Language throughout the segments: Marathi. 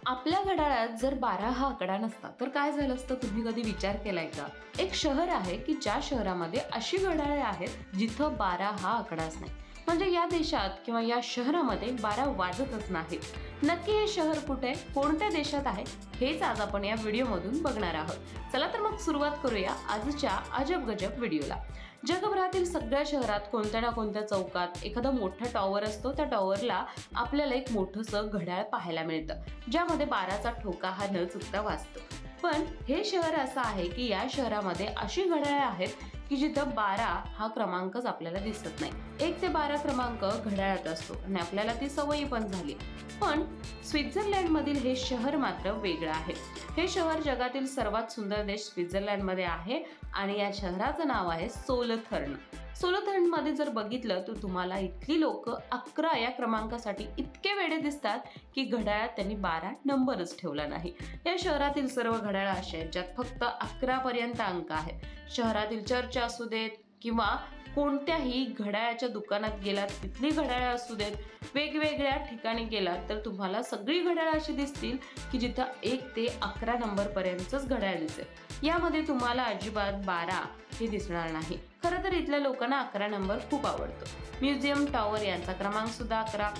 आपल्या घड्याळात जर 12 हा आकडा नसता तर काय झालं असतं, तुम्ही कधी विचार केलाय का? एक शहर आहे की ज्या शहरामध्ये अशी घड्याळे आहेत जिथं 12 हा आकडाच नाही. म्हणजे या देशात किंवा या शहरामध्ये 12 वाजतच नाहीत. नक्की हे शहर कुठे, कोणत्या देशात आहे, हेच आज आपण या व्हिडिओमधून बघणार आहोत. चला तर मग सुरुवात करूया आजच्या अजब गजब व्हिडिओला. जगभरातील सगळ्या शहरात कोणत्या ना कोणत्या चौकात एखादा मोठा टॉवर असतो. त्या टॉवरला आपल्याला एक मोठंसं घड्याळ पाहायला मिळतं, ज्यामध्ये 12चा ठोका हा न चुकता वाजतो. पण हे शहर असं आहे की या शहरामध्ये अशी घड्याळे आहेत की जिथं 12 हा क्रमांकच आपल्याला दिसत नाही. 1 ते 12 क्रमांक घड्याळात असतो आणि आपल्याला ती सवयी पण झाली. पण स्वित्झर्लंड मधील हे शहर मात्र वेगळं आहे. हे शहर जगातील सर्वात सुंदर देश स्वित्झर्लंड मध्ये आहे आणि या शहराचं नाव आहे सोलथर्न. सोलथर्न मध्ये जर बघितलं तर तुम्हाला इथली लोक 11 या क्रमांकासाठी इतके वेडे दिसतात की घड्याळात त्यांनी 12 नंबरच ठेवला नाही. या शहरातील सर्व घड्याळ असे आहेत ज्यात फक्त 11 पर्यंत अंक आहेत. शहरातील चर्च असू देत किंवा कोणत्याही घड्याळाच्या दुकानात गेलात, तिथली घड्याळ असू देत, वेगवेगळ्या ठिकाणी गेलात तर तुम्हाला सगळी घड्याळ अशी दिसतील की जिथं 1 ते 11 नंबर पर्यंतच घड्याळ दिसेल. यामध्ये तुम्हाला अजिबात 12 हे दिसणार नाही. खरं तर इथल्या लोकांना 11 नंबर खूप आवडतो. म्युझियम टॉवर यांचा क्रमांक सुद्धा 11.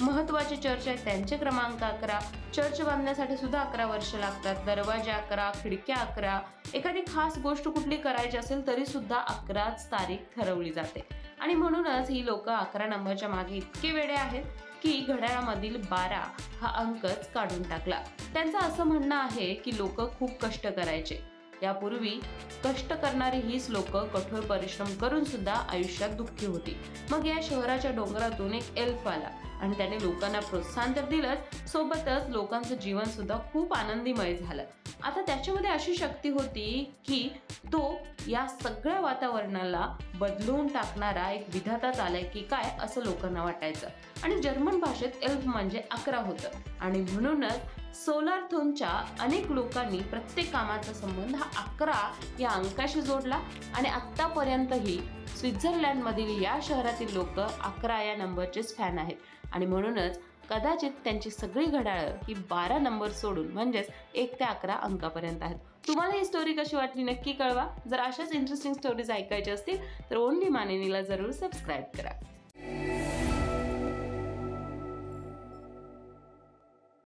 महत्वाचे चर्च आहेत त्यांचे क्रमांक 11. चर्च बांधण्यासाठी सुद्धा 11 वर्ष लागतात. दरवाजे 11, खिडक्या 11. एखादी खास गोष्ट कुठली करायची असेल तरी सुद्धा 11च तारीख ठरवली जाते. आणि म्हणूनच ही लोक 11 नंबरच्या मागे इतके वेडे आहेत की घड्याळामधील 12 हा अंकच काढून टाकला. त्यांचं असं म्हणणं आहे की लोक खूप कष्ट करायचे. यापूर्वी कष्ट करणारी हीच लोक कठोर परिश्रम करून सुद्धा आयुष्यात दुःखी होती. मग या शहराच्या डोंगरातून एक एल्फ आला आणि त्याने लोकांना प्रोत्साहन तर दिलंच, सोबतच लोकांचं जीवन सुद्धा खूप आनंदीमय झालं. आता त्याच्यामध्ये अशी शक्ती होती की तो या सगळ्या वातावरणाला बदलून टाकणारा एक विधाताच आलाय की काय, असं लोकांना वाटायचं. आणि जर्मन भाषेत एल्फ म्हणजे 11 होतं आणि म्हणूनच सोलार्थोनच्या अनेक लोकांनी प्रत्येक कामाचा संबंध हा 11 या अंकाशी जोडला आणि आत्तापर्यंतही स्वित्झर्लंड मधील या शहरातील लोक 11 या नंबरचेच फॅन आहेत. आणि म्हणूनच कदाचित त्यांची सगळी घड्याळं ही 12 नंबर सोडून म्हणजेच 1 ते 11 अंकापर्यंत आहेत. तुम्हाला ही स्टोरी कशी वाटली नक्की कळवा. जर अशाच इंटरेस्टिंग स्टोरीज ऐकायच्या असतील तर ओनली मानिनीला जरूर सबस्क्राईब करा.